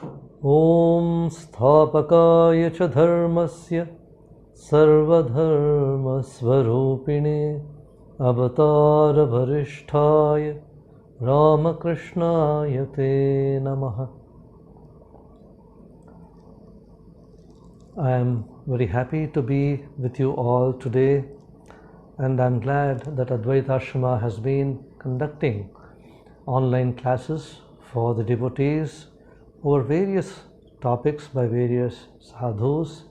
ॐ स्थापकाय च धर्मस्य सर्वधर्मस्वरूपिणे अवतारवरिष्ठाय रामकृष्णाय ते नमः. I am very happy to be with you all today, and I'm glad that Advaita Ashrama has been conducting online classes for the devotees over various topics by various sadhus.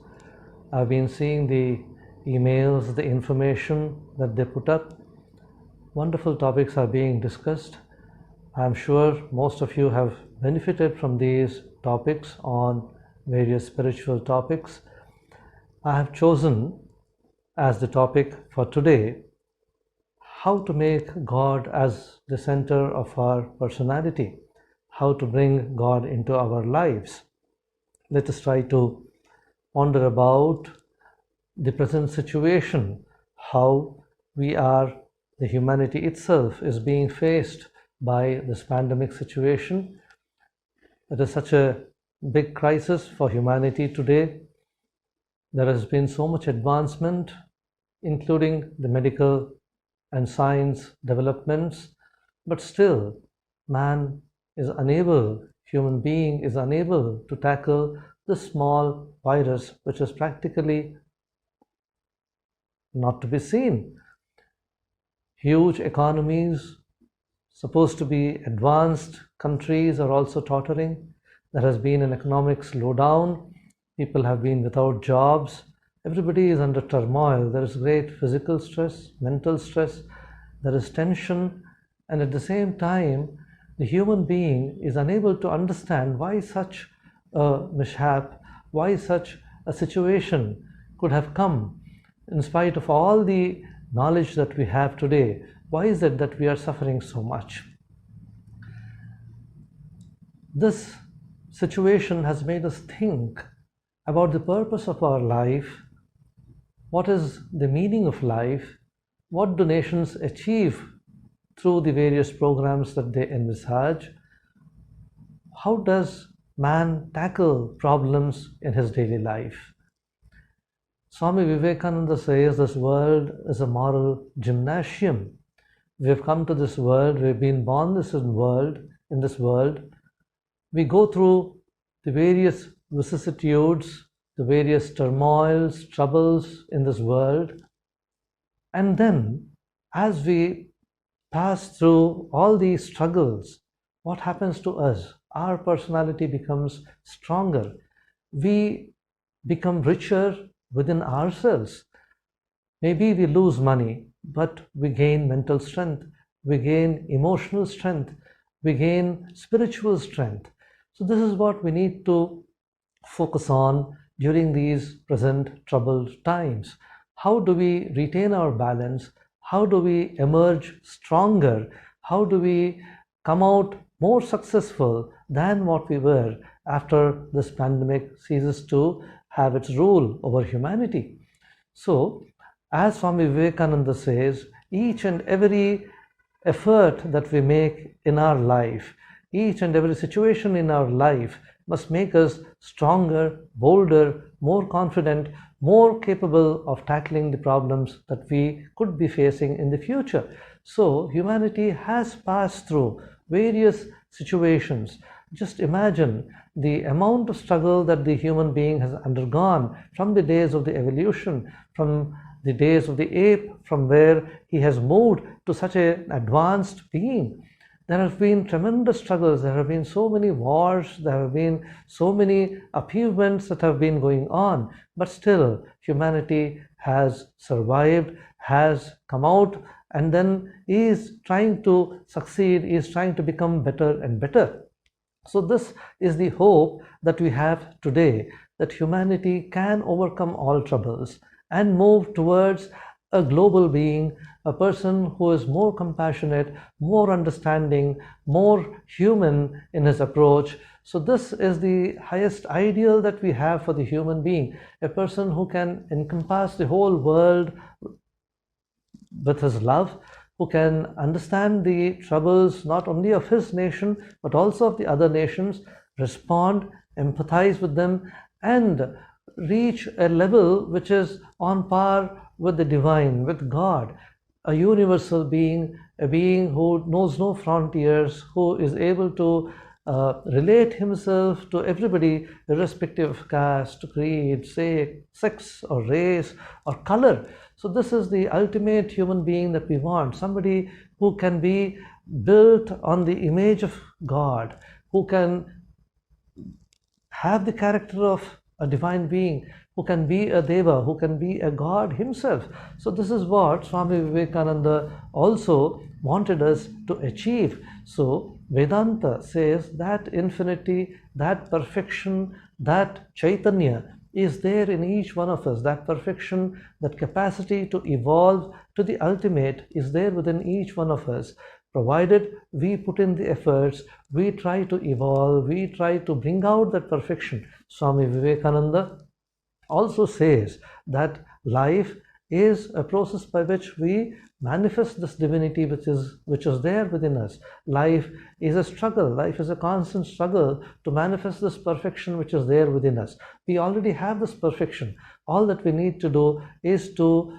I've been seeing the emails, the information that they put up. Wonderful topics are being discussed. I'm sure most of you have benefited from these topics on various spiritual topics. I have chosen as the topic for today how to make God as the center of our personality, how to bring God into our lives. Let us try to ponder about the present situation, how we are, the humanity itself is being faced by this pandemic situation. It is such a big crisis for humanity today. There has been so much advancement, including the medical and science developments, but still man is unable, human being is unable to tackle this small virus which is practically not to be seen. Huge economies, supposed to be advanced countries, are also tottering. There has been an economic slowdown. People have been without jobs. Everybody is under turmoil. There is great physical stress, mental stress, there is tension, and at the same time, the human being is unable to understand why such a mishap, why such a situation could have come. In spite of all the knowledge that we have today, why is it that we are suffering so much? This situation has made us think about the purpose of our life. What is the meaning of life? What do nations achieve through the various programs that they envisage? How does man tackle problems in his daily life? Swami Vivekananda says this world is a moral gymnasium. We have come to this world, we have been born in this world. We go through the various vicissitudes, the various turmoils, troubles in this world. And then, as we pass through all these struggles, what happens to us? Our personality becomes stronger. We become richer within ourselves. Maybe we lose money, but we gain mental strength, we gain emotional strength, we gain spiritual strength. So this is what we need to focus on during these present troubled times. How do we retain our balance? How do we emerge stronger? How do we come out more successful than what we were after this pandemic ceases to have its rule over humanity? So, as Swami Vivekananda says, each and every effort that we make in our life, each and every situation in our life must make us stronger, bolder, more confident, more capable of tackling the problems that we could be facing in the future. So humanity has passed through various situations. Just imagine the amount of struggle that the human being has undergone from the days of the evolution, from the days of the ape, from where he has moved to such an advanced being. There have been tremendous struggles, there have been so many wars, there have been so many upheavals that have been going on, but still humanity has survived, has come out, and then is trying to succeed, is trying to become better and better. So this is the hope that we have today, that humanity can overcome all troubles and move towards a global being, a person who is more compassionate, more understanding, more human in his approach. So this is the highest ideal that we have for the human being, a person who can encompass the whole world with his love, who can understand the troubles not only of his nation but also of the other nations, respond empathize with them, and reach a level which is on par with the divine, with God, a universal being, a being who knows no frontiers, who is able to relate himself to everybody, irrespective of caste, creed, sex, or race, or color. So, this is the ultimate human being that we want, somebody who can be built on the image of God, who can have the character of a divine being, who can be a deva, who can be a God himself. So this is what Swami Vivekananda also wanted us to achieve. So Vedanta says that infinity, that perfection, that Chaitanya is there in each one of us. That perfection, that capacity to evolve to the ultimate is there within each one of us. Provided we put in the efforts, we try to evolve, we try to bring out that perfection. Swami Vivekananda also says that life is a process by which we manifest this divinity which is there within us. Life is a struggle. Life is a constant struggle to manifest this perfection which is there within us. We already have this perfection. All that we need to do is to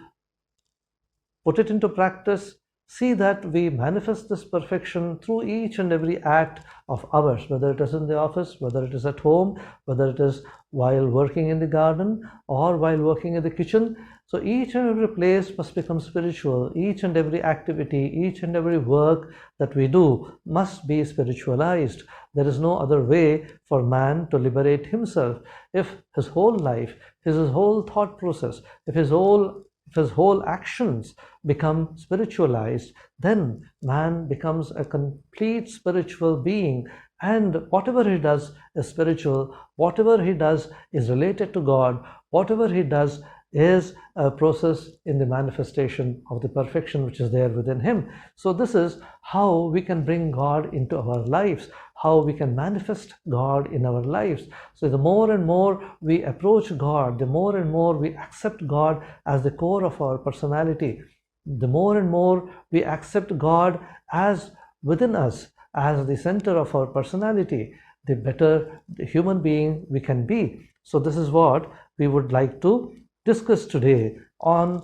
put it into practice, see that we manifest this perfection through each and every act of ours, whether it is in the office, whether it is at home, whether it is while working in the garden or while working in the kitchen. So each and every place must become spiritual. Each and every activity, each and every work that we do must be spiritualized. There is no other way for man to liberate himself. If his whole life, his whole thought process, if his whole actions become spiritualized, then man becomes a complete spiritual being, and whatever he does is spiritual, whatever he does is related to God, whatever he does is a process in the manifestation of the perfection which is there within him. So this is how we can bring God into our lives, how we can manifest God in our lives. So the more and more we approach God, the more and more we accept God as the core of our personality, the more and more we accept God as within us, as the center of our personality, the better the human being we can be. So this is what we would like to discuss today on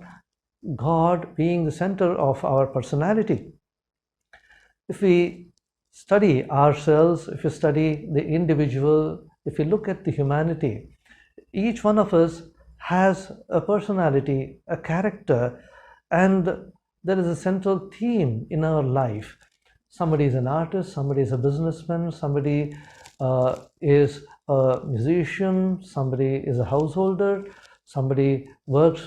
God being the center of our personality. If we study ourselves, if we study the individual, if we look at the humanity, each one of us has a personality, a character, and there is a central theme in our life. Somebody is an artist, somebody is a businessman, somebody is a musician, somebody is a householder, somebody works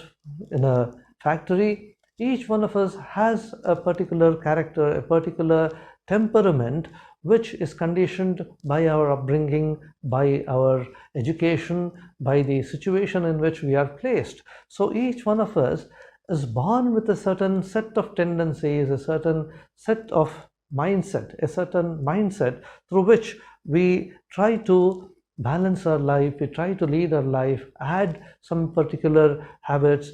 in a factory. Each one of us has a particular character, a particular temperament, which is conditioned by our upbringing, by our education, by the situation in which we are placed. So each one of us is born with a certain set of tendencies, a certain set of mindset, a certain mindset through which we try to balance our life, we try to lead our life, add some particular habits,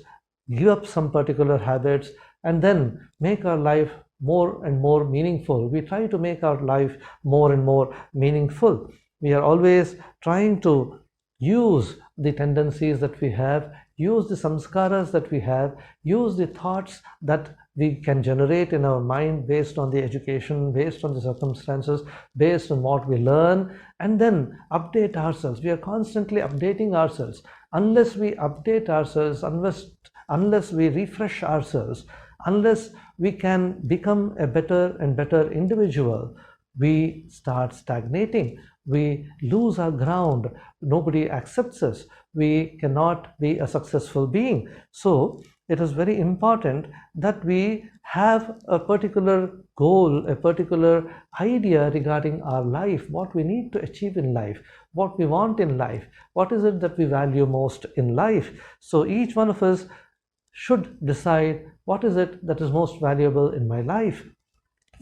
give up some particular habits, and then make our life more and more meaningful. We try to make our life more and more meaningful. We are always trying to use the tendencies that we have, use the samskaras that we have, use the thoughts that we can generate in our mind based on the education, based on the circumstances, based on what we learn, and then update ourselves. We are constantly updating ourselves. Unless we update ourselves, unless we refresh ourselves, unless we can become a better and better individual, we start stagnating. We lose our ground. Nobody accepts us. We cannot be a successful being. So it is very important that we have a particular goal, a particular idea regarding our life, what we need to achieve in life, what we want in life, what is it that we value most in life. So each one of us should decide what is it that is most valuable in my life.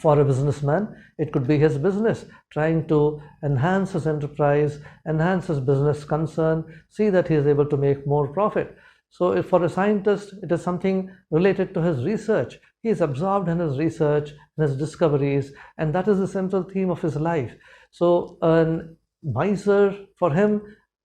For a businessman, it could be his business, trying to enhance his enterprise, enhance his business concern, see that he is able to make more profit. So if for a scientist, it is something related to his research. He is absorbed in his research, in his discoveries, and that is the central theme of his life. So an miser. For him,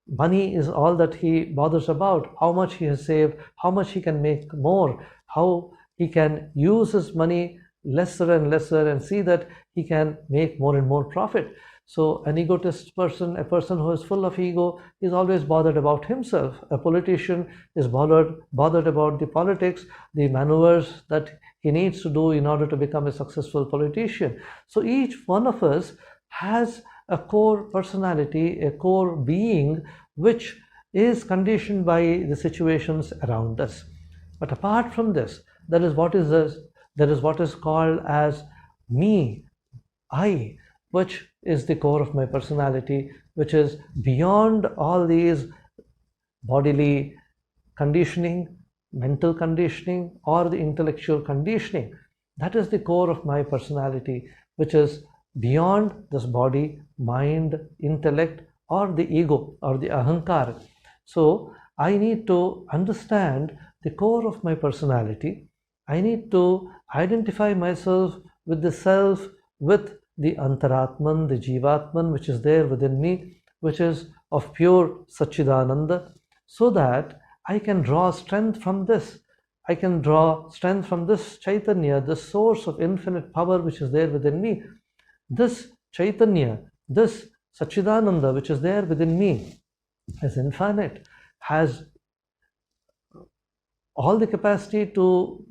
money is all that he bothers about. How much he has saved, how much he can make more, how he can use his money lesser and lesser and see that he can make more and more profit. So an egotist person, a person who is full of ego, is always bothered about himself. A politician is bothered about the politics, the maneuvers that he needs to do in order to become a successful politician. So each one of us has a core personality, a core being, which is conditioned by the situations around us. But apart from this, there is what is called as me, I, which is the core of my personality, which is beyond all these bodily conditioning, mental conditioning, or the intellectual conditioning. That is the core of my personality, which is beyond this body, mind, intellect, or the ego or the ahankara. So I need to understand the core of my personality. I need to identify myself with the self, with the Antaratman, the Jivatman, which is there within me, which is of pure Satchidananda, so that I can draw strength from this. I can draw strength from this Chaitanya, this source of infinite power which is there within me. This Chaitanya, this Satchidananda which is there within me is infinite, has all the capacity to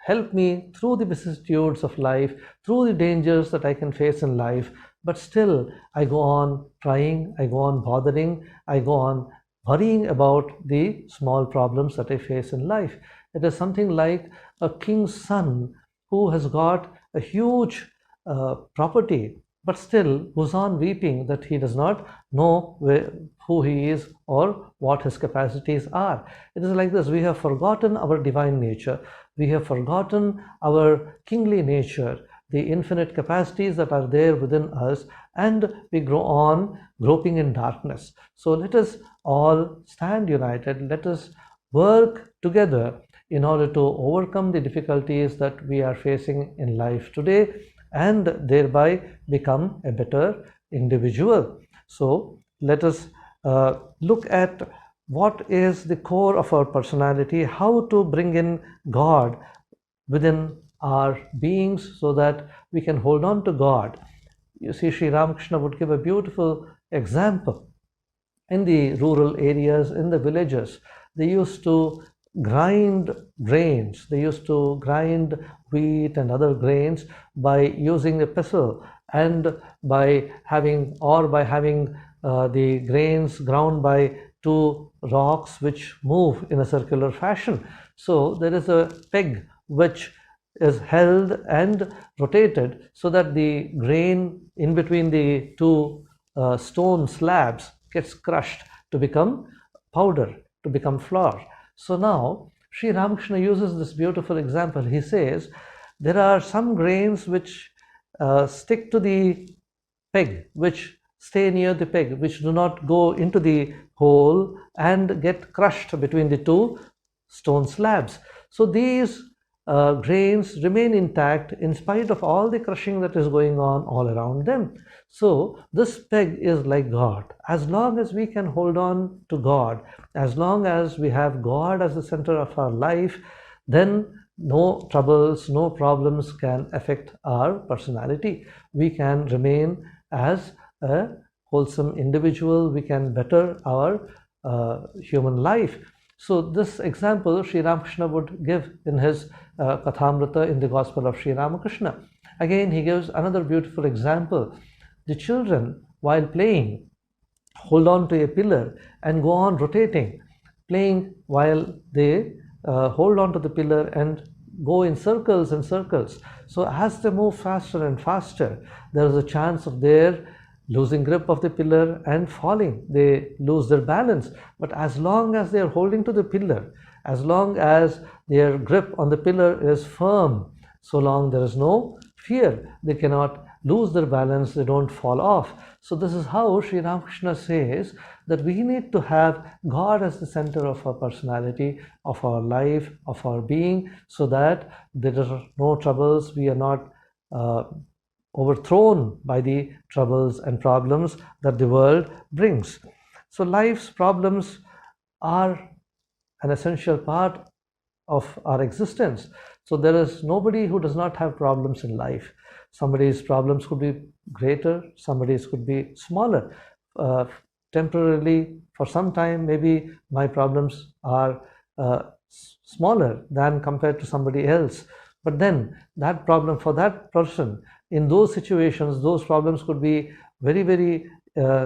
help me through the vicissitudes of life, through the dangers that I can face in life. But still, I go on trying, I go on bothering, I go on worrying about the small problems that I face in life. It is something like a king's son who has got a huge property, but still goes on weeping that he does not know who he is or what his capacities are. It is like this: we have forgotten our divine nature, we have forgotten our kingly nature, the infinite capacities that are there within us, and we grow on groping in darkness. So let us all stand united, let us work together in order to overcome the difficulties that we are facing in life today, and thereby become a better individual. So let us look at what is the core of our personality, how to bring in God within our beings so that we can hold on to God. You see, Sri Ramakrishna would give a beautiful example. In the rural areas, in the villages, they used to grind grains, they used to grind wheat and other grains by using a pestle, and by having the grains ground by two rocks which move in a circular fashion. So there is a peg which is held and rotated so that the grain in between the two stone slabs gets crushed to become powder, to become flour. So now Sri Ramakrishna uses this beautiful example. He says there are some grains which stick to the peg, which stay near the peg, which do not go into the hole and get crushed between the two stone slabs. So these grains remain intact in spite of all the crushing that is going on all around them. So this peg is like God. As long as we can hold on to God, as long as we have God as the center of our life, then no troubles, no problems can affect our personality. We can remain as a wholesome individual, we can better our human life. So this example Sri Ramakrishna would give in his Kathamrita in the Gospel of Sri Ramakrishna. Again, he gives another beautiful example. The children, while playing, hold on to a pillar and go on rotating, playing while they hold on to the pillar and go in circles and circles. So as they move faster and faster, there is a chance of their losing grip of the pillar and falling. They lose their balance. But as long as they are holding to the pillar, as long as their grip on the pillar is firm, so long there is no fear. They cannot lose their balance, they don't fall off. So this is how Sri Ramakrishna says that we need to have God as the center of our personality, of our life, of our being, so that there are no troubles, we are not overthrown by the troubles and problems that the world brings. So life's problems are an essential part of our existence. So there is nobody who does not have problems in life. Somebody's problems could be greater, somebody's could be smaller. Temporarily, for some time, maybe my problems are smaller than compared to somebody else. But then that problem for that person, in those situations, those problems could be very, very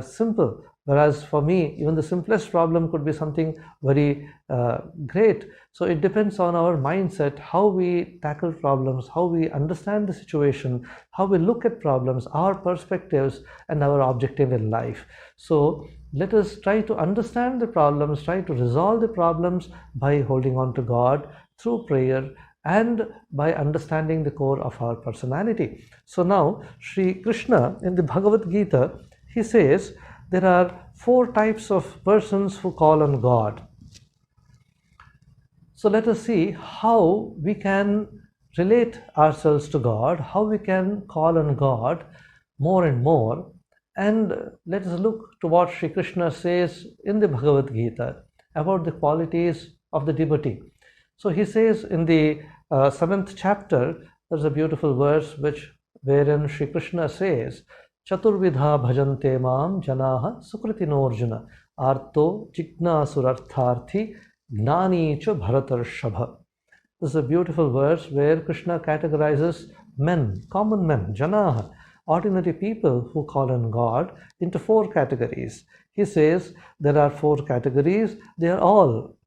simple. Whereas for me, even the simplest problem could be something very great. So it depends on our mindset, how we tackle problems, how we understand the situation, how we look at problems, our perspectives, and our objective in life. So let us try to understand the problems, try to resolve the problems by holding on to God through prayer and by understanding the core of our personality. So now, Sri Krishna in the Bhagavad Gita, he says, there are 4 types of persons who call on God. So let us see how we can relate ourselves to God, how we can call on God more and more. And let us look to what Sri Krishna says in the Bhagavad Gita about the qualities of the devotee. So he says in the 7th chapter, there's a beautiful verse wherein Sri Krishna says, Chaturvidha bhajante mam janaha sukritinarjuna arto jignasurartharthi gnani cha bharatarshabha. This is a beautiful verse where Krishna categorizes men, common men, janaha, ordinary people who call on God, into 4 categories. He says there are 4 categories. They are all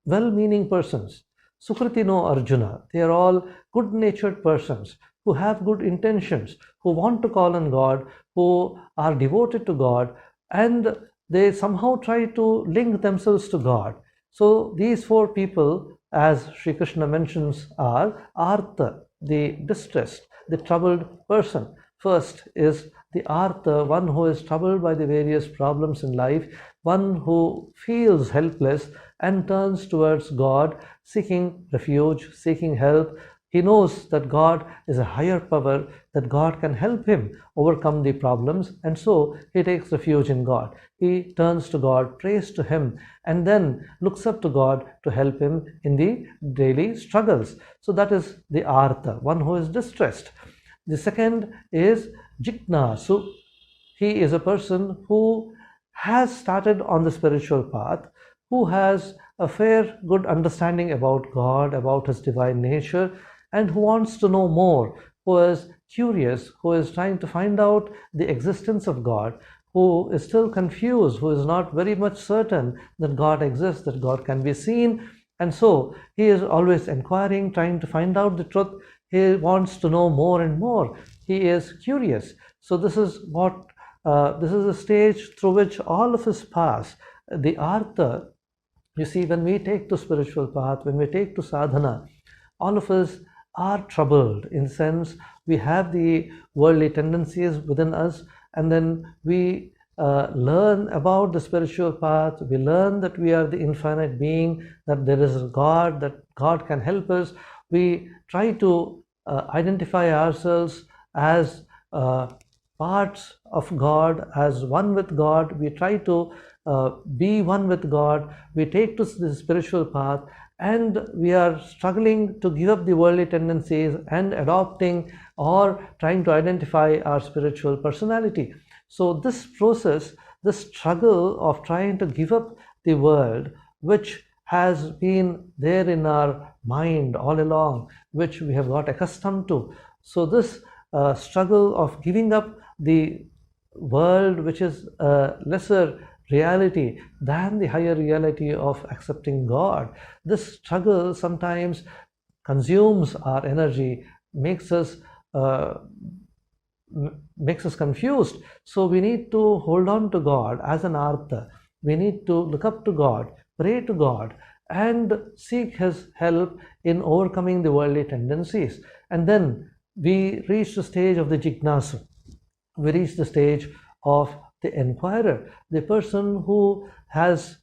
well-meaning persons. Sukritino Arjuna, they are all good-natured persons who have good intentions, who want to call on God, who are devoted to God, and they somehow try to link themselves to God. So these 4 people, as Sri Krishna mentions, are Artha, the distressed, the troubled person. First is the Artha, one who is troubled by the various problems in life, one who feels helpless and turns towards God, seeking refuge, seeking help. He knows that God is a higher power, that God can help him overcome the problems, and so he takes refuge in God. He turns to God, prays to him, and then looks up to God to help him in the daily struggles. So that is the Artha, one who is distressed. The second is Jignasu. He is a person who has started on the spiritual path, who has a fair, good understanding about God, about his divine nature, and who wants to know more, who is curious, who is trying to find out the existence of God, who is still confused, who is not very much certain that God exists, that God can be seen, and so he is always inquiring, trying to find out the truth. He wants to know more and more. He is curious. So this is the stage through which all of us pass. The Artha, you see, when we take to spiritual path, when we take to sadhana, all of us are troubled, in the sense we have the worldly tendencies within us, and then we learn about the spiritual path. We learn that we are the infinite being, that there is a God, that God can help us. We try to identify ourselves as parts of God, as one with God. We try to be one with God. We take to the spiritual path, and we are struggling to give up the worldly tendencies and adopting or trying to identify our spiritual personality. So this process, this struggle of trying to give up the world, which has been there in our mind all along, which we have got accustomed to. So this struggle of giving up the world, which is a lesser reality than the higher reality of accepting God, this struggle sometimes consumes our energy, makes us confused. So we need to hold on to God as an Artha. We need to look up to God, pray to God, and seek his help in overcoming the worldly tendencies. And then we reach the stage of the Jignasu. We reach the stage of the inquirer, the person who has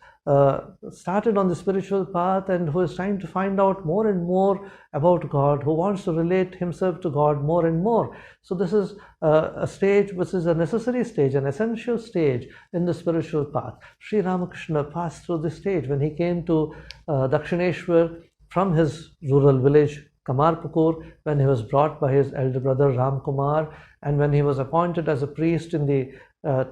started on the spiritual path and who is trying to find out more and more about God, who wants to relate himself to God more and more. So this is a stage which is a necessary stage, an essential stage in the spiritual path. Sri Ramakrishna passed through this stage when he came to Dakshineshwar from his rural village Kamarpukur, when he was brought by his elder brother Ram Kumar, and when he was appointed as a priest in the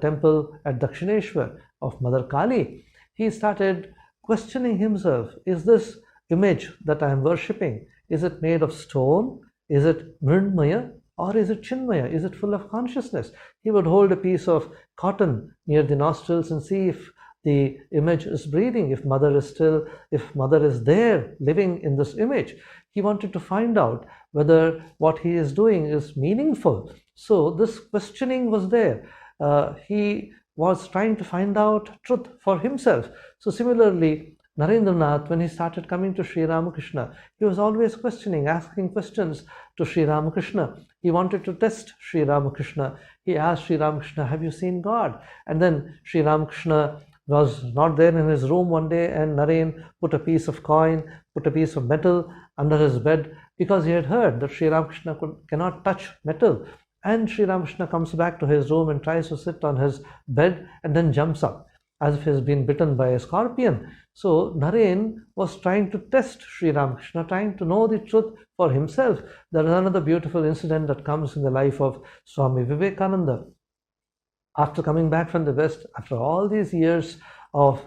temple at Dakshineshwar of Mother Kali. He started questioning himself, is this image that I am worshipping, is it made of stone? Is it Mrunmaya or is it Chinmaya? Is it full of consciousness? He would hold a piece of cotton near the nostrils and see if the image is breathing, if mother is still, if mother is there living in this image. He wanted to find out whether what he is doing is meaningful. So this questioning was there. He was trying to find out truth for himself. So similarly, Narendranath, when he started coming to Sri Ramakrishna, he was always questioning, asking questions to Sri Ramakrishna. He wanted to test Sri Ramakrishna. He asked Sri Ramakrishna, have you seen God? And then Sri Ramakrishna was not there in his room one day, and Naren put a piece of coin, put a piece of metal under his bed, because he had heard that Sri Ramakrishna cannot touch metal. And Sri Ramakrishna comes back to his room and tries to sit on his bed and then jumps up as if he has been bitten by a scorpion. So Naren was trying to test Sri Ramakrishna, trying to know the truth for himself. There is another beautiful incident that comes in the life of Swami Vivekananda. After coming back from the West, after all these years of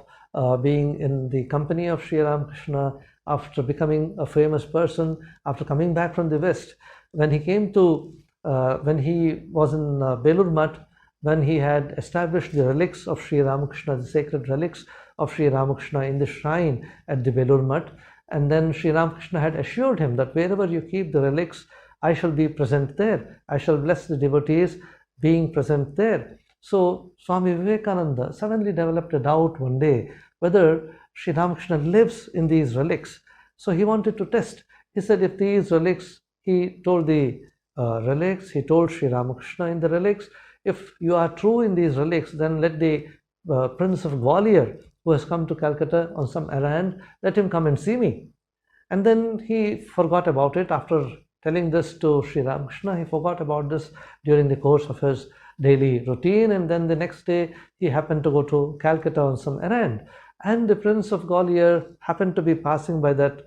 being in the company of Sri Ramakrishna, after becoming a famous person, after coming back from the West, when he came to when he was in Belur Math, when he had established the relics of Sri Ramakrishna, the sacred relics of Sri Ramakrishna in the shrine at the Belur Math, and then Sri Ramakrishna had assured him that wherever you keep the relics, I shall be present there. I shall bless the devotees being present there. So Swami Vivekananda suddenly developed a doubt one day whether Sri Ramakrishna lives in these relics. So he wanted to test. He said, if these relics, he told the relics, he told Sri Ramakrishna in the relics, if you are true in these relics, then let the Prince of Gwalior, who has come to Calcutta on some errand, let him come and see me. And then he forgot about it. After telling this to Sri Ramakrishna, he forgot about this during the course of his daily routine, and then the next day he happened to go to Calcutta on some errand, and the Prince of Gwalior happened to be passing by that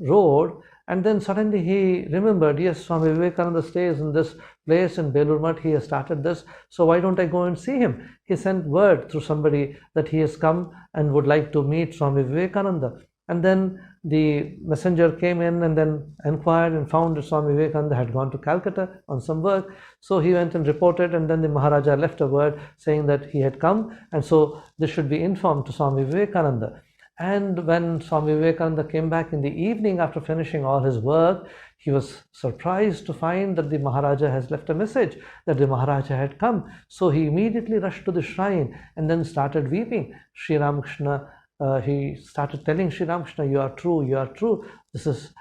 road, and then suddenly he remembered, yes, Swami Vivekananda stays in this place in Belur Math, he has started this, so why don't I go and see him? He sent word through somebody that he has come and would like to meet Swami Vivekananda. And then the messenger came in and then inquired and found that Swami Vivekananda had gone to Calcutta on some work. So he went and reported, and then the Maharaja left a word saying that he had come, and so this should be informed to Swami Vivekananda. And when Swami Vivekananda came back in the evening after finishing all his work, he was surprised to find that the Maharaja has left a message that the Maharaja had come. So he immediately rushed to the shrine and then started weeping. Sri Ramakrishna, he started telling Sri Ramakrishna, you are true, you are true. This is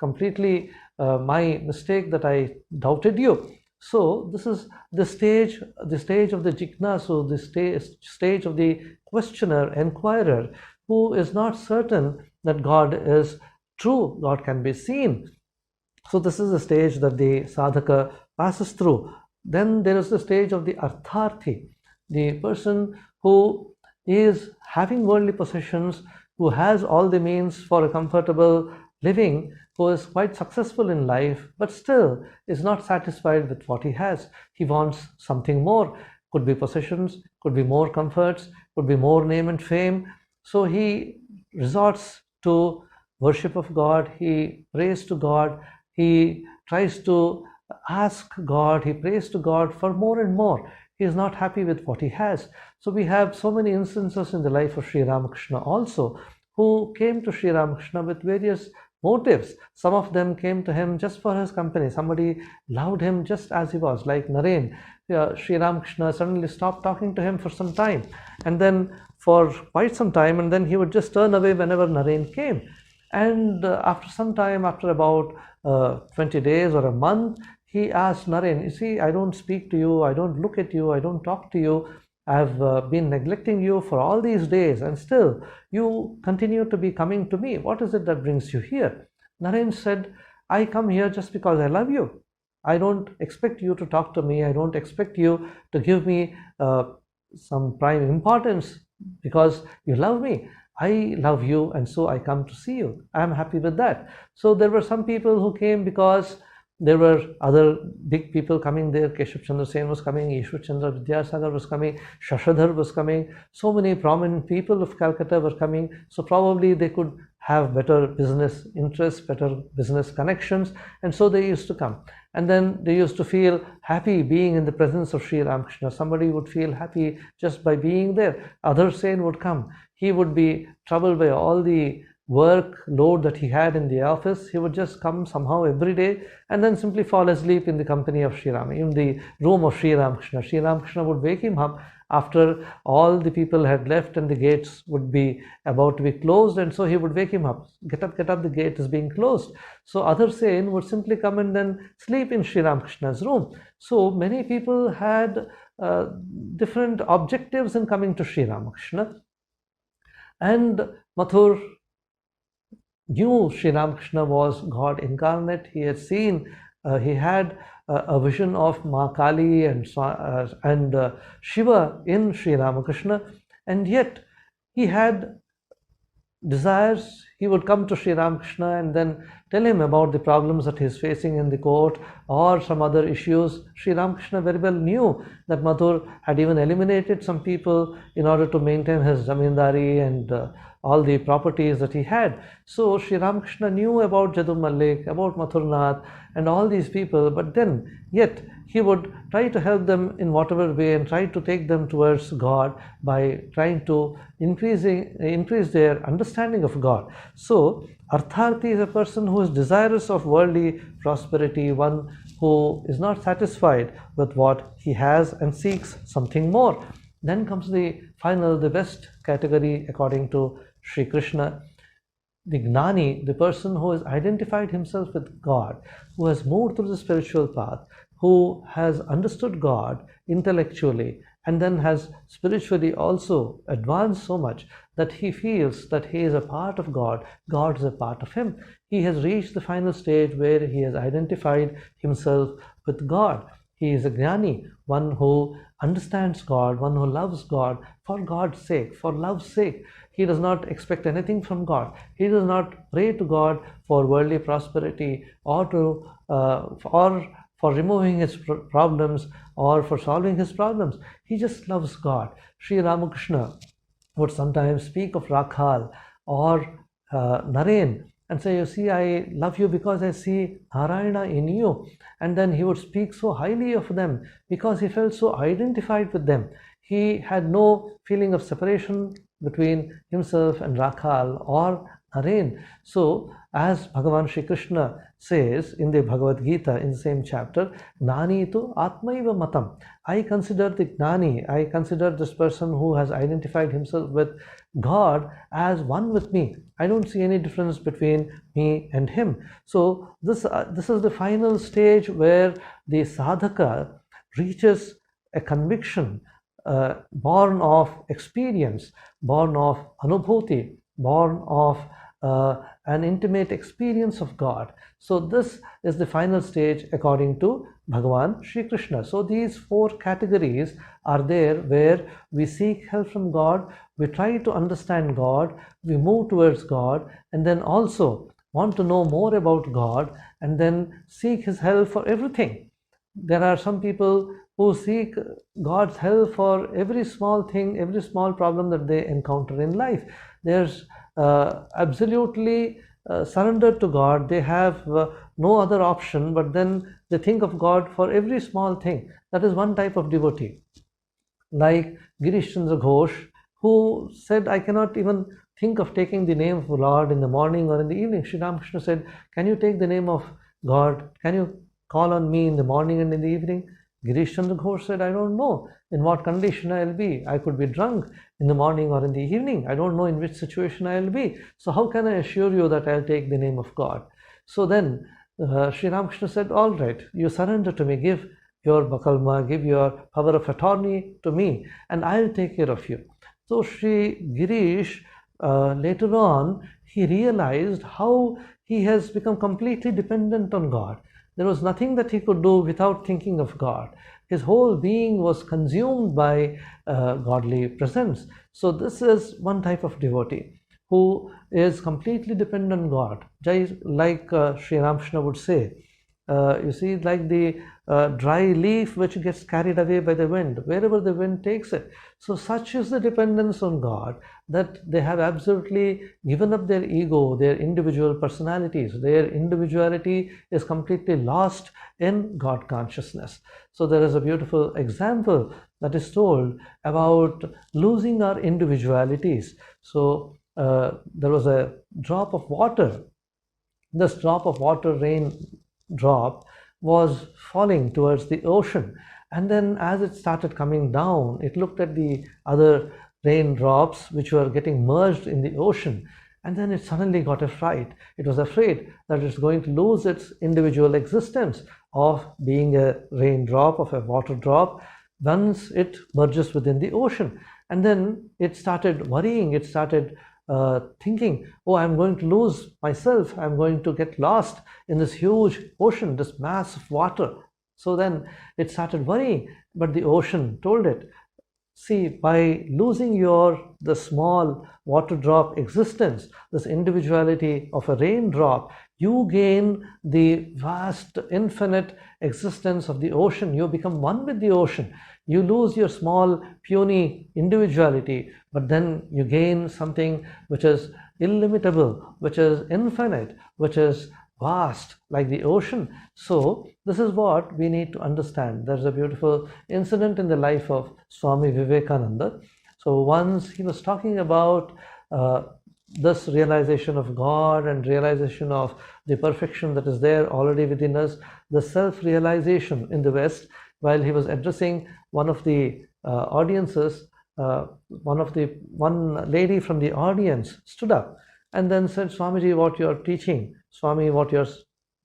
completely my mistake that I doubted you. So this is the stage of the jignasu, the stage of the questioner, inquirer, who is not certain that God is true, God can be seen. So this is the stage that the sadhaka passes through. Then there is the stage of the artharthi, the person who is having worldly possessions, who has all the means for a comfortable living, who is quite successful in life, but still is not satisfied with what he has. He wants something more. Could be possessions, could be more comforts, could be more name and fame. So he resorts to worship of God, he prays to God, he tries to ask God, he prays to God for more and more. He is not happy with what he has. So we have so many instances in the life of Sri Ramakrishna also, who came to Sri Ramakrishna with various motives. Some of them came to him just for his company. Somebody loved him just as he was, like Naren. Sri Ramakrishna suddenly stopped talking to him for some time, and then for quite some time, and then he would just turn away whenever Naren came. And after some time, after about 20 days or a month, he asked Naren, you see, I don't speak to you, I don't look at you, I don't talk to you, I've been neglecting you for all these days, and still you continue to be coming to me. What is it that brings you here? Naren said, I come here just because I love you. I don't expect you to talk to me. I don't expect you to give me some prime importance because you love me. I love you, and so I come to see you. I'm happy with that. So there were some people who came because there were other big people coming there. Keshav Chandra Sen was coming, Ishwar Chandra Vidyasagar was coming, Shashadhar was coming. So many prominent people of Calcutta were coming. So probably they could have better business interests, better business connections, and so they used to come. And then they used to feel happy being in the presence of Sri Ramakrishna. Somebody would feel happy just by being there. Other saint would come. He would be troubled by all the work load that he had in the office. He would just come somehow every day and then simply fall asleep in the company of Sri Ram, in the room of Sri Ramakrishna. Sri Ramakrishna would wake him up after all the people had left and the gates would be about to be closed, and so he would wake him up. Get up, the gate is being closed. So other saint would simply come and then sleep in Sri Ramakrishna's room. So many people had different objectives in coming to Sri Ramakrishna. And Mathur knew Sri Ramakrishna was God incarnate. He had seen, he had a vision of Ma Kali and Shiva in Sri Ramakrishna, and yet he had desires. He would come to Sri Ramakrishna and then tell him about the problems that he is facing in the court or some other issues. Sri Ramakrishna very well knew that Mathur had even eliminated some people in order to maintain his zamindari and all the properties that he had. So Sri Ramakrishna knew about Jadu Malik, about Mathurnath and all these people, but then yet he would try to help them in whatever way and try to take them towards God by trying to increase their understanding of God. So Artharthi is a person who is desirous of worldly prosperity, one who is not satisfied with what he has and seeks something more. Then comes the final, the best category according to Sri Krishna, the Gnani, the person who has identified himself with God, who has moved through the spiritual path, who has understood God intellectually and then has spiritually also advanced so much that he feels that he is a part of God, God is a part of him. He has reached the final stage where he has identified himself with God. He is a Gnani, one who understands God, one who loves God for God's sake, for love's sake. He does not expect anything from God. He does not pray to God for worldly prosperity or for removing his problems or for solving his problems. He just loves God. Sri Ramakrishna would sometimes speak of Rakhal or Naren and say, you see, I love you because I see Narayana in you. And then he would speak so highly of them because he felt so identified with them. He had no feeling of separation between himself and Rakhal or Naren. So, as Bhagavan Shri Krishna says in the Bhagavad Gita in the same chapter, Gnani tu Atmaiva Matam. I consider the Gnani, I consider this person who has identified himself with God as one with me. I don't see any difference between me and him. So this is the final stage where the sadhaka reaches a conviction born of experience, born of anubhuti, born of an intimate experience of God. So this is the final stage according to Bhagavan Shri Krishna. So these four categories are there where we seek help from God, we try to understand God, we move towards God, and then also want to know more about God and then seek his help for everything. There are some people who seek God's help for every small thing, every small problem that they encounter in life. There's absolutely surrendered to God. They have no other option, but then they think of God for every small thing. That is one type of devotee. Like Girish Chandra Ghosh, who said, I cannot even think of taking the name of the Lord in the morning or in the evening. Sri Ramakrishna said, can you take the name of God? Can you call on me in the morning and in the evening? Girish Chandra Ghosh said, I don't know in what condition I'll be. I could be drunk in the morning or in the evening. I don't know in which situation I'll be. So how can I assure you that I'll take the name of God? So then Sri Ramakrishna said, all right, you surrender to me. Give your bakalma, give your power of attorney to me, and I'll take care of you. So Sri Girish, later on, he realized how he has become completely dependent on God. There was nothing that he could do without thinking of God. His whole being was consumed by godly presence. So this is one type of devotee who is completely dependent on God. Like Sri Ramkrishna would say, you see, like the dry leaf which gets carried away by the wind, wherever the wind takes it. So such is the dependence on God that they have absolutely given up their ego, their individual personalities. Their individuality is completely lost in God consciousness. So there is a beautiful example that is told about losing our individualities. So there was a drop of water. This drop of water, rain drop, was falling towards the ocean, and then as it started coming down, it looked at the other raindrops which were getting merged in the ocean, and then it suddenly got a fright. It was afraid that it's going to lose its individual existence of being a raindrop, of a water drop, once it merges within the ocean. And then it started worrying, it started thinking, oh, I'm going to lose myself, I'm going to get lost in this huge ocean, this mass of water. So then it started worrying, but the ocean told it, see, by losing the small water drop existence, this individuality of a raindrop, you gain the vast infinite existence of the ocean. You become one with the ocean. You lose your small puny individuality, but then you gain something which is illimitable, which is infinite, which is vast, like the ocean. So this is what we need to understand. There's a beautiful incident in the life of Swami Vivekananda. So once he was talking about this realization of God and realization of the perfection that is there already within us, the self-realization in the West, while he was addressing one of the audiences, one lady from the audience stood up and then said, Swamiji, what you are teaching, Swami, what you are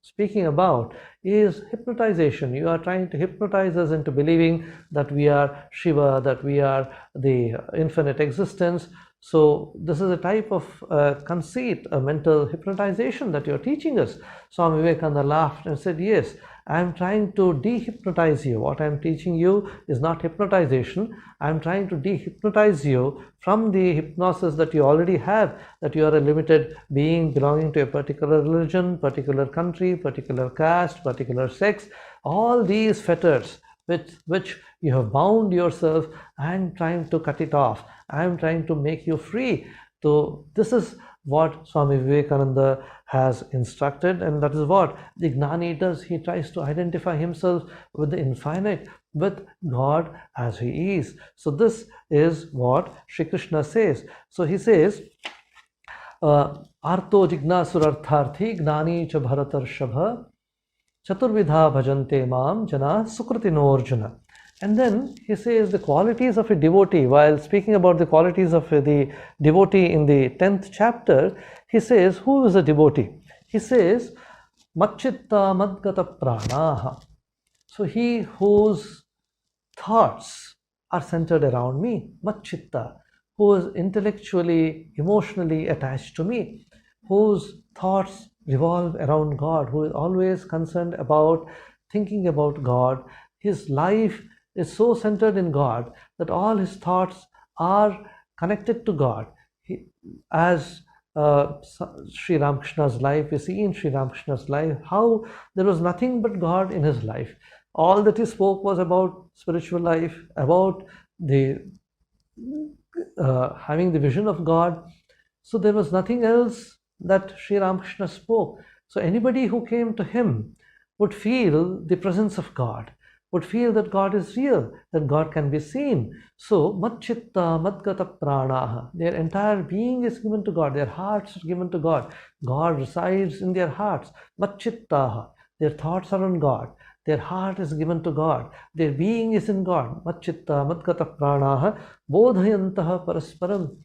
speaking about is hypnotization. You are trying to hypnotize us into believing that we are Shiva, that we are the infinite existence. So this is a type of conceit, a mental hypnotization that you are teaching us. Swami Vivekananda laughed and said, yes, I am trying to dehypnotize you. What I am teaching you is not hypnotization. I am trying to dehypnotize you from the hypnosis that you already have, that you are a limited being belonging to a particular religion, particular country, particular caste, particular sex. All these fetters which you have bound yourself, I am trying to cut it off. I am trying to make you free. So this is what Swami Vivekananda has instructed, and that is what the Gnani does. He tries to identify himself with the infinite, with God as he is. So this is what Shri Krishna says. So he says, Arto jignasurartharthi gnani cha bharatarshava chaturvidha bhajante mam jana sukritino arjuna. And then he says the qualities of a devotee. While speaking about the qualities of the devotee in the 10th chapter, he says, who is a devotee? He says, Macchitta madgata pranaha. So he whose thoughts are centered around me, Macchitta, who is intellectually, emotionally attached to me, whose thoughts revolve around God, who is always concerned about thinking about God. His life is so centered in God that all his thoughts are connected to God. As Sri Ramakrishna's life, we see in Sri Ramakrishna's life how there was nothing but God in his life. All that he spoke was about spiritual life, about the having the vision of God. So there was nothing else that Sri Ramakrishna spoke. So anybody who came to him would feel the presence of God, would feel that God is real, that God can be seen. So, Macchitta madgata pranaha, their entire being is given to God, their hearts are given to God. God resides in their hearts. Macchittaha, their thoughts are on God, their heart is given to God, their being is in God. Macchitta madgata pranaha bodhayantaha parasparam.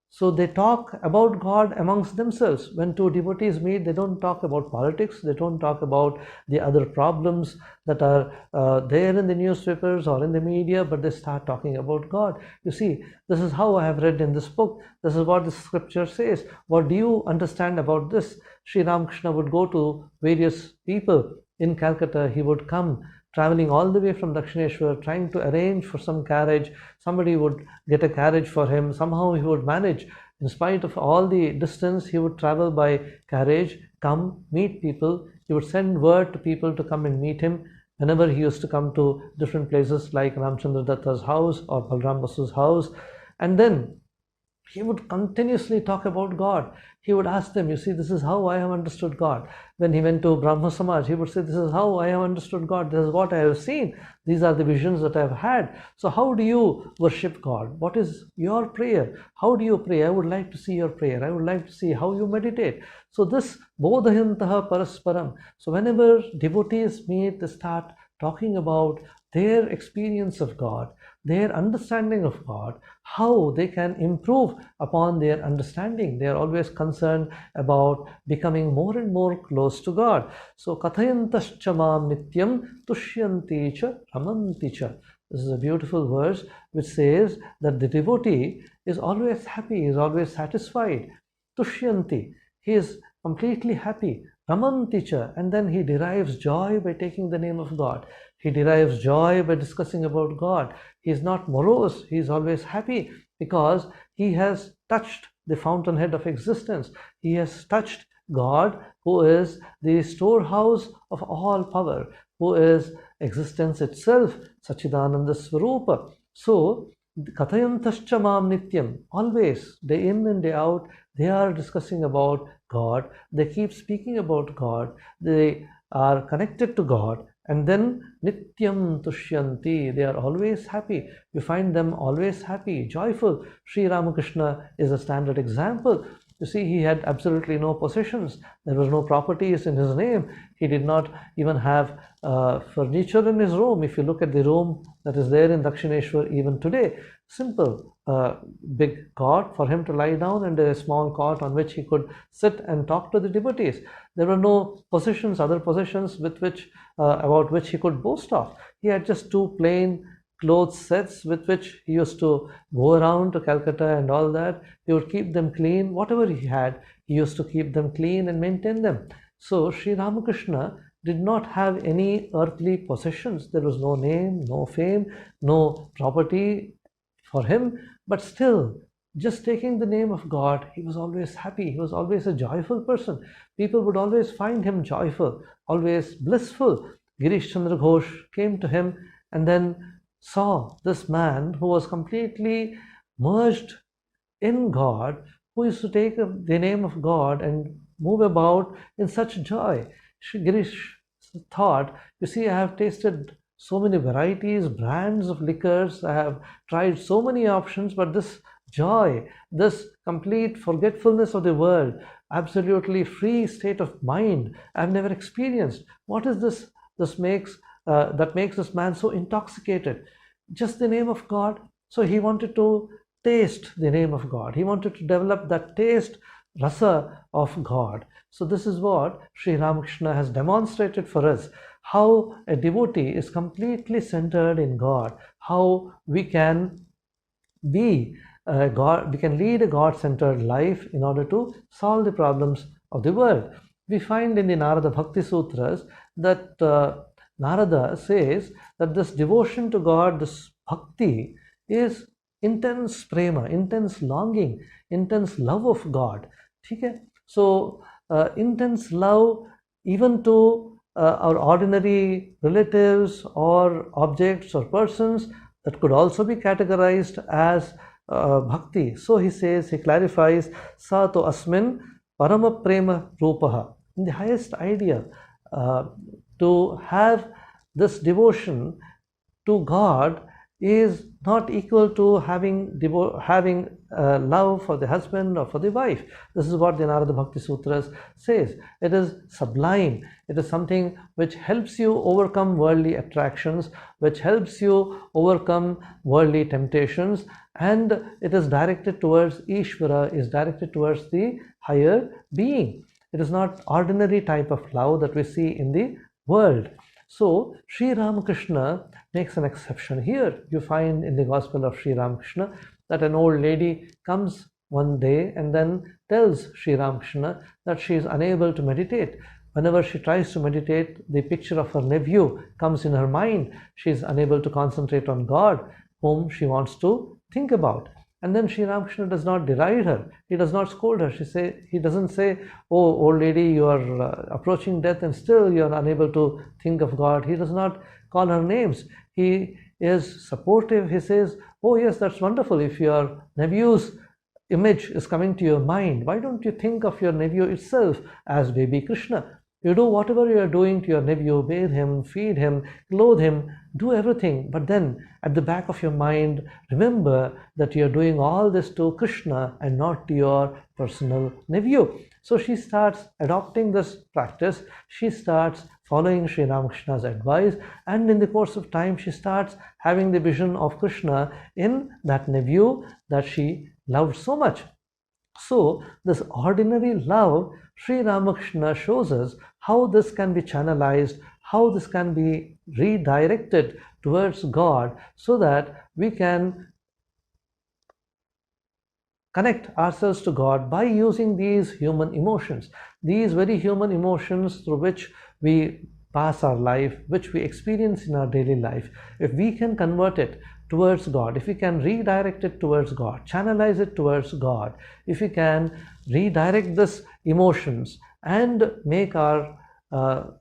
So they talk about God amongst themselves. When two devotees meet, they don't talk about politics, they don't talk about the other problems that are there in the newspapers or in the media, but they start talking about God. You see, this is how I have read in this book. This is what the scripture says. What do you understand about this? Sri Ramakrishna would go to various people in Calcutta. He would come traveling all the way from Dakshineshwar, trying to arrange for some carriage. Somebody would get a carriage for him. Somehow he would manage. In spite of all the distance, he would travel by carriage, come, meet people. He would send word to people to come and meet him. Whenever he used to come to different places like Ramchandra Datta's house or Balram Basu's house, and then he would continuously talk about God. He would ask them, you see, this is how I have understood God. When he went to Brahma Samaj, he would say, this is how I have understood God. This is what I have seen. These are the visions that I have had. So how do you worship God? What is your prayer? How do you pray? I would like to see your prayer. I would like to see how you meditate. So this bodhayantaha parasparam. So whenever devotees meet, they start talking about their experience of God, their understanding of God, how they can improve upon their understanding. They are always concerned about becoming more and more close to God. So kathayantascha mam nityam tushyanti cha ramanti cha. This is a beautiful verse which says that the devotee is always happy, is always satisfied. Tushyanti, he is completely happy. Ramanticha, and then he derives joy by taking the name of God. He derives joy by discussing about God. He is not morose, he is always happy because he has touched the fountainhead of existence. He has touched God, who is the storehouse of all power, who is existence itself, Sachidananda Swarupa. So, Kathayantascha mam nityam, always, day in and day out, they are discussing about God. They keep speaking about God. They are connected to God. And then nityam tushyanti, they are always happy. You find them always happy, joyful. Sri Ramakrishna is a standard example. You see, he had absolutely no possessions. There was no properties in his name. He did not even have furniture in his room. If you look at the room that is there in Dakshineshwar even today, simple, big cot for him to lie down and a small cot on which he could sit and talk to the devotees. There were no possessions, other possessions with which, about which he could boast of. He had just two plain clothes sets with which he used to go around to Calcutta and all that. He would keep them clean. Whatever he had, he used to keep them clean and maintain them. So Sri Ramakrishna did not have any earthly possessions. There was no name, no fame, no property for him, but still, just taking the name of God, he was always happy. He was always a joyful person. People would always find him joyful, always blissful. Girish Chandra Ghosh came to him and then saw this man who was completely merged in God, who used to take the name of God and move about in such joy. Girish thought, you see, I have tasted so many varieties, brands of liquors, I have tried so many options, but this joy, this complete forgetfulness of the world, absolutely free state of mind, I've never experienced. What is this? This makes that makes this man so intoxicated. Just the name of God. So he wanted to taste the name of God. He wanted to develop that taste, rasa of God. So this is what Sri Ramakrishna has demonstrated for us, how a devotee is completely centered in God, how we can be God, we can lead a God-centered life in order to solve the problems of the world. We find in the Narada Bhakti Sutras that Narada says that this devotion to God, this bhakti, is intense prema, intense longing, intense love of God. Okay? So, intense love even to our ordinary relatives or objects or persons, that could also be categorized as bhakti. So he says, he clarifies, sa to asmin parama prema rupaha. In the highest idea, to have this devotion to God is not equal to having love for the husband or for the wife. This is what the Narada Bhakti Sutras says. It is sublime. It is something which helps you overcome worldly attractions, which helps you overcome worldly temptations, and it is directed towards Ishvara, is directed towards the higher being. It is not ordinary type of love that we see in the world. So Sri Ramakrishna makes an exception here. You find in the Gospel of Sri Ramakrishna that an old lady comes one day and then tells Sri Ramakrishna that she is unable to meditate. Whenever she tries to meditate, the picture of her nephew comes in her mind. She is unable to concentrate on God, whom she wants to think about. And then Sri Ramakrishna does not deride her. He does not scold her. He doesn't say, "Oh, old lady, you are approaching death and still you are unable to think of God." He does not call her names. He is supportive. He says, "Oh yes, that's wonderful. If your nephew's image is coming to your mind, why don't you think of your nephew itself as baby Krishna? You do whatever you are doing to your nephew, bathe him, feed him, clothe him, do everything. But then at the back of your mind, remember that you are doing all this to Krishna and not to your personal nephew." So she starts adopting this practice. She starts following Sri Ramakrishna's advice, and in the course of time, she starts having the vision of Krishna in that nephew that she loved so much. So this ordinary love, Sri Ramakrishna shows us how this can be channelized, how this can be redirected towards God, so that we can connect ourselves to God by using these human emotions, these very human emotions through which we pass our life, which we experience in our daily life. If we can convert it towards God, if we can redirect it towards God, channelize it towards God, if we can redirect this emotions and make our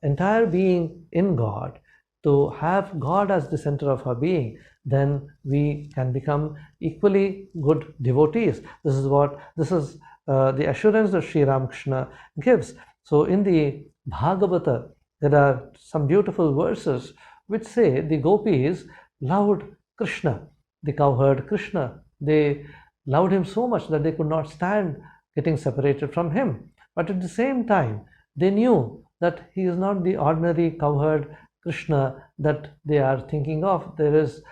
entire being in God, to have God as the center of our being, then we can become equally good devotees. This is the assurance that Sri Ramakrishna gives. So in the Bhagavata, there are some beautiful verses which say the gopis loved Krishna, the cowherd Krishna. They loved him so much that they could not stand getting separated from him. But at the same time, they knew that he is not the ordinary cowherd Krishna that they are thinking of. There is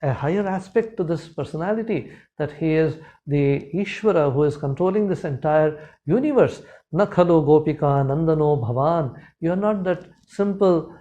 a higher aspect to this personality, that he is the Ishvara who is controlling this entire universe. Na khalo gopika nandano bhavan. You are not that simple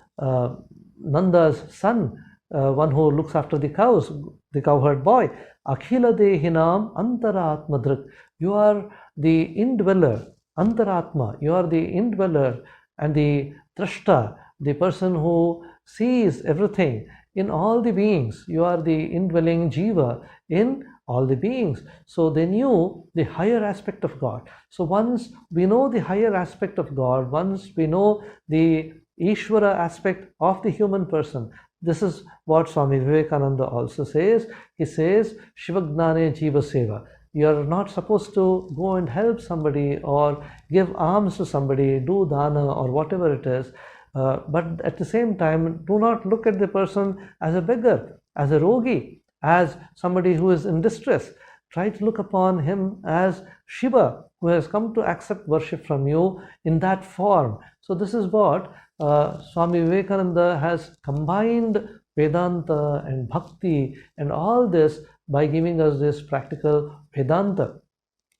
Nanda's son, one who looks after the cows, the cowherd boy. Akhila dehinam antaratmadrik. You are the indweller, antaratma. You are the indweller and the drashta, the person who sees everything in all the beings. You are the indwelling jiva in all the beings. So they knew the higher aspect of God. So once we know the higher aspect of God, once we know the Ishvara aspect of the human person, this is what Swami Vivekananda also says. He says, Shivagnane Jiva Seva. You are not supposed to go and help somebody or give alms to somebody, do dana or whatever it is. But at the same time, do not look at the person as a beggar, as a rogi, as somebody who is in distress. Try to look upon him as Shiva, who has come to accept worship from you in that form. So this is what Swami Vivekananda has combined Vedanta and Bhakti and all this by giving us this practical Vedanta.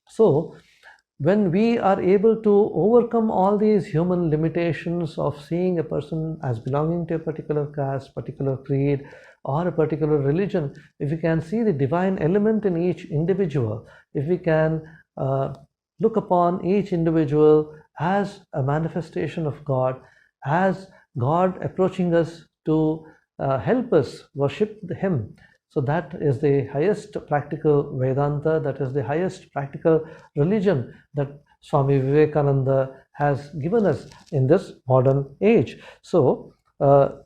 So when we are able to overcome all these human limitations of seeing a person as belonging to a particular caste, particular creed, or a particular religion, if we can see the divine element in each individual, if we can look upon each individual as a manifestation of God, as God approaching us to help us worship Him. So that is the highest practical Vedanta, that is the highest practical religion that Swami Vivekananda has given us in this modern age. So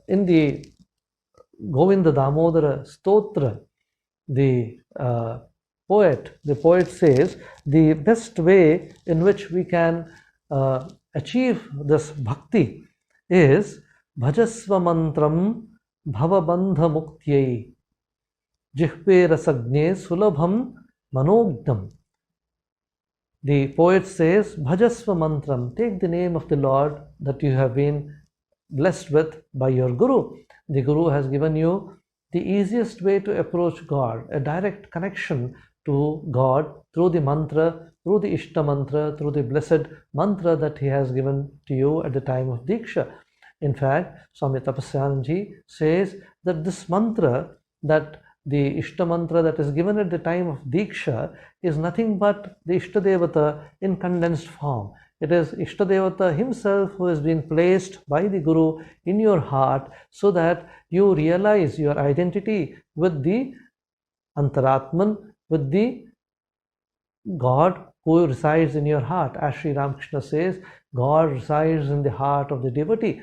in the Govinda Damodara Stotra, the poet says, the best way in which we can achieve this bhakti is bhajasva mantram bhavabandha muktyai. jihve rasagne sulabham manogdam. The poet says, Bhajasva mantram, take the name of the Lord that you have been blessed with by your Guru. The Guru has given you the easiest way to approach God, a direct connection to God through the mantra, through the Ishta mantra, through the blessed mantra that he has given to you at the time of Diksha. In fact, Swami Tapasyananji says that this mantra, that the Ishta mantra that is given at the time of Diksha, is nothing but the Ishtadevata in condensed form. It is Ishtadevata himself who has been placed by the Guru in your heart so that you realize your identity with the Antaratman, with the God who resides in your heart. As Sri Ramakrishna says, God resides in the heart of the devotee.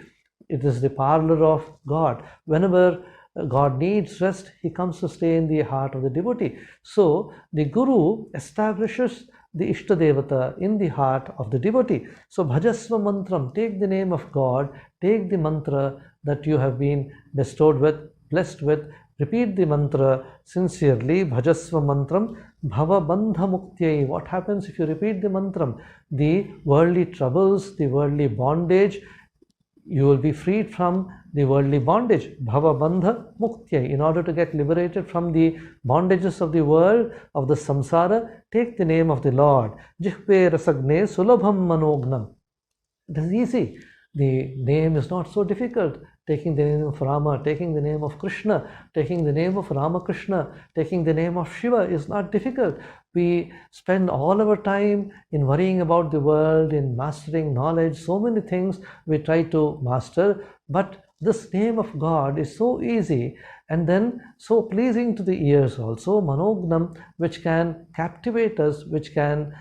It is the parlor of God. Whenever God needs rest, he comes to stay in the heart of the devotee. So the Guru establishes the Ishtadevata in the heart of the devotee. So Bhajasva mantram, take the name of God, take the mantra that you have been bestowed with, blessed with, repeat the mantra sincerely. Bhajasva mantram bhava bandha muktyai. What happens if you repeat the mantram? The worldly troubles, the worldly bondage, you will be freed from the worldly bondage. Bhava bandha muktyai. In order to get liberated from the bondages of the world, of the samsara, take the name of the Lord. Jihve rasagne sulabham manognam. It is easy. The name is not so difficult. Taking the name of Rama, taking the name of Krishna, taking the name of Ramakrishna, taking the name of Shiva is not difficult. We spend all our time in worrying about the world, in mastering knowledge, so many things we try to master, but this name of God is so easy and then so pleasing to the ears also, manognam, which can captivate us, which can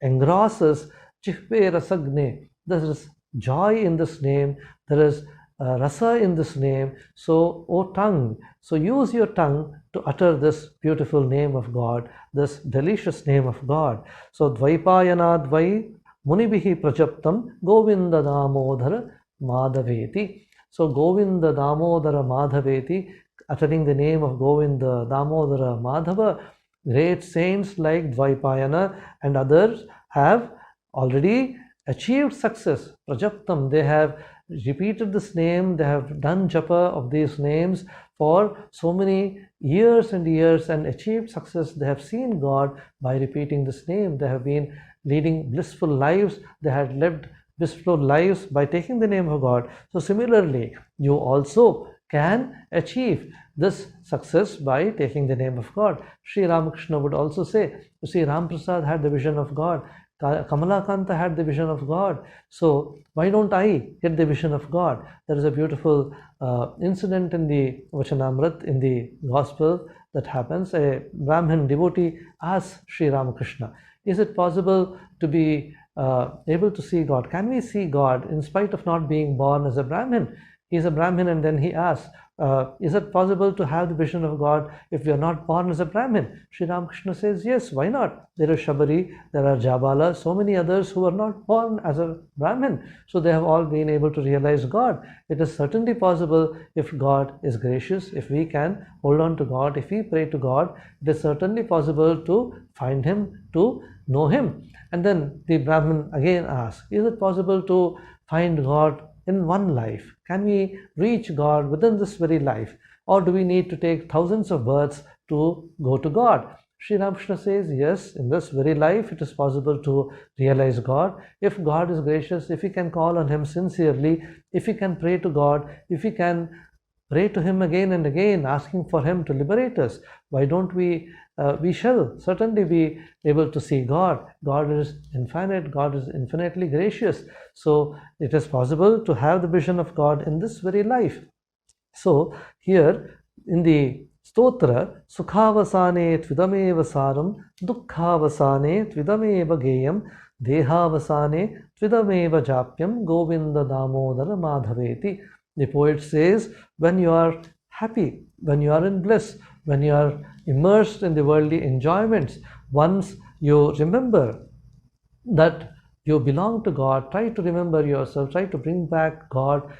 engross us. Jihve rasagne. There is joy in this name, there is rasa in this name. So, O tongue, so use your tongue to utter this beautiful name of God, this delicious name of God. So, Dvaipayana Dvai Munibihi Prajaptam Govinda Damodhara Madhaveti. So, Govinda Damodhara Madhaveti, uttering the name of Govinda Damodhara Madhava, great saints like Dvaipayana and others have already achieved success. Prajaptam, they have repeated this name, they have done japa of these names for so many years and years and achieved success. They have seen God by repeating this name. They have been leading blissful lives. They had lived blissful lives by taking the name of God. So similarly, you also can achieve this success by taking the name of God. Sri Ramakrishna would also say, you see, Ram Prasad had the vision of God. Kamalakanta had the vision of God. So why don't I get the vision of God? There is a beautiful incident in the Vachanamrit, in the Gospel, that happens. A Brahmin devotee asks Sri Ramakrishna, is it possible to be able to see God? Can we see God in spite of not being born as a Brahmin? He is a Brahmin, and then he asks, is it possible to have the vision of God if we are not born as a Brahmin? Sri Ramakrishna says, yes, why not? There is Shabari, there are Jabala, so many others who are not born as a Brahmin. So they have all been able to realize God. It is certainly possible if God is gracious, if we can hold on to God, if we pray to God, it is certainly possible to find Him, to know Him. And then the Brahmin again asks, is it possible to find God in one life? Can we reach God within this very life? Or do we need to take thousands of births to go to God? Sri Ramakrishna says, yes, in this very life it is possible to realize God. If God is gracious, if we can call on Him sincerely, if we can pray to God, if we can pray to Him again and again, asking for Him to liberate us, why don't we shall certainly be able to see God. God is infinite, God is infinitely gracious. So it is possible to have the vision of God in this very life. So here in the Stotra, Sukhavasane Tvidameva Saram, Dukkhavasane Tvidameva Geyam, Dehavasane Tvidameva Japyam, Govinda Damodara Madhaveti. The poet says, when you are happy, when you are in bliss, when you are immersed in the worldly enjoyments, once you remember that you belong to God, try to remember yourself, try to bring back God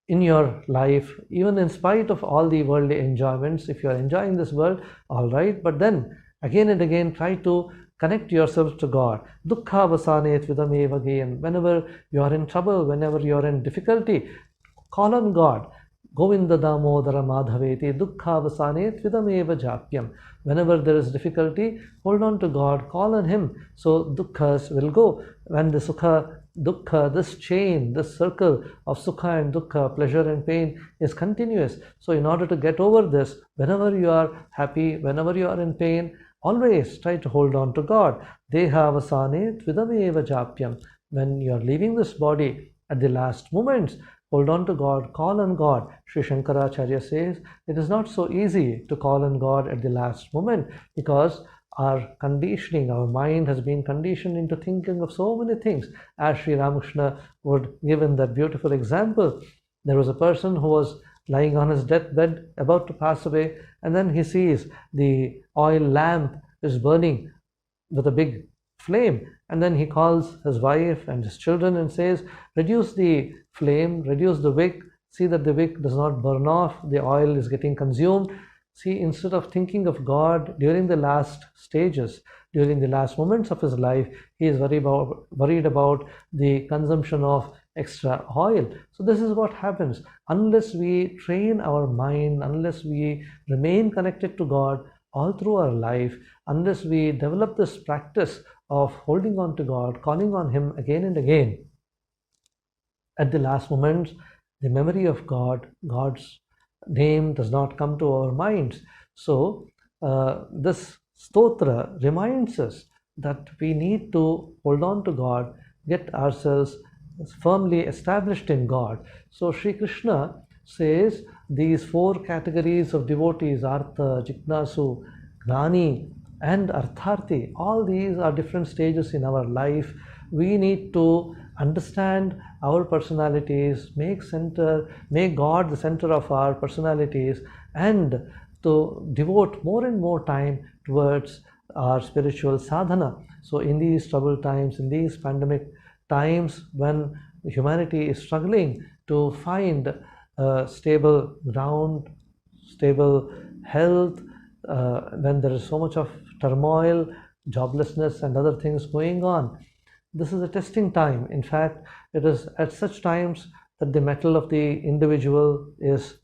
in your life, even in spite of all the worldly enjoyments. If you are enjoying this world, all right, but then again and again try to connect yourself to God. Dukkha vasanet vidameva again. Whenever you are in trouble, whenever you are in difficulty, call on God. Govinda Damodara Madhaveti Dukkha vasanet vidameva japyam. Whenever there is difficulty, hold on to God, call on Him, so dukkhas will go. When the sukha, dukkha, this chain, this circle of sukha and dukkha, pleasure and pain, is continuous. So in order to get over this, whenever you are happy, whenever you are in pain, always try to hold on to God. Deha vasane tvidameva japyam. When you are leaving this body at the last moments, hold on to God, call on God. Sri Shankaracharya says it is not so easy to call on God at the last moment, because our conditioning, our mind has been conditioned into thinking of so many things. As Sri Ramakrishna would give in that beautiful example, there was a person who was lying on his deathbed, about to pass away, and then he sees the oil lamp is burning with a big flame, and then he calls his wife and his children and says, reduce the flame, reduce the wick, see that the wick does not burn off, the oil is getting consumed. See, instead of thinking of God during the last stages, during the last moments of his life, he is worried about the consumption of extra oil. So this is what happens. Unless we train our mind, unless we remain connected to God all through our life, unless we develop this practice of holding on to God, calling on Him again and again, at the last moments, the memory of God, God's name does not come to our minds. So this stotra reminds us that we need to hold on to God, get ourselves firmly established in God. So Sri Krishna says these four categories of devotees, Artha, Jignasu, Gnani and Artharthi, all these are different stages in our life. We need to understand our personalities, make God the center of our personalities, and to devote more and more time towards our spiritual sadhana. So in these troubled times, in these pandemic times, when humanity is struggling to find stable ground, stable health, when there is so much of turmoil, joblessness and other things going on, this is a testing time. In fact, it is at such times that the mettle of the individual is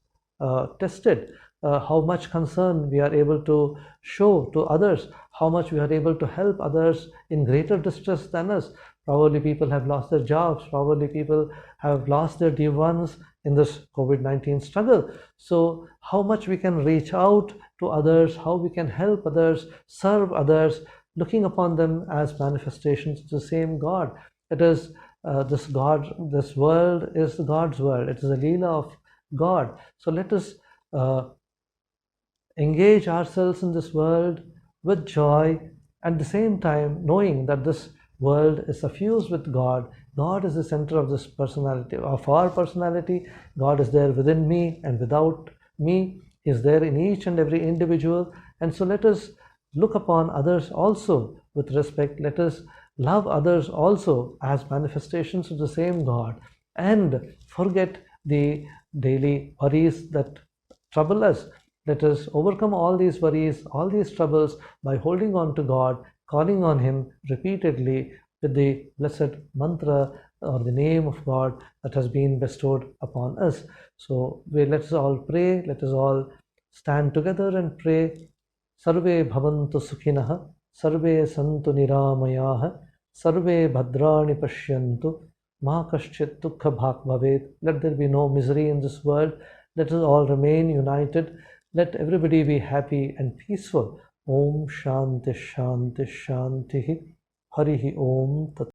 tested. How much concern we are able to show to others, how much we are able to help others in greater distress than us. Probably people have lost their jobs, probably people have lost their dear ones in this COVID-19 struggle. So how much we can reach out to others, how we can help others, serve others, looking upon them as manifestations of the same God. It is this world is God's world. It is a Leela of God. So let us engage ourselves in this world with joy, at the same time knowing that this world is suffused with God. God is the center of this personality, of our personality. God is there within me and without me. He is there in each and every individual. And so let us look upon others also with respect. Let us love others also as manifestations of the same God, and forget the daily worries that trouble us. Let us overcome all these worries, all these troubles by holding on to God, calling on Him repeatedly with the blessed mantra or the name of God that has been bestowed upon us. So let us all pray, let us all stand together and pray. Sarve bhavantu sukhinah, sarve santu niramayah, sarve bhadrani pashyantu, ma kaschit dukkha bhak bhavet. Let there be no misery in this world. Let us all remain united. Let everybody be happy and peaceful. Om Shanti Shanti Shanti. Harihi Om Tat.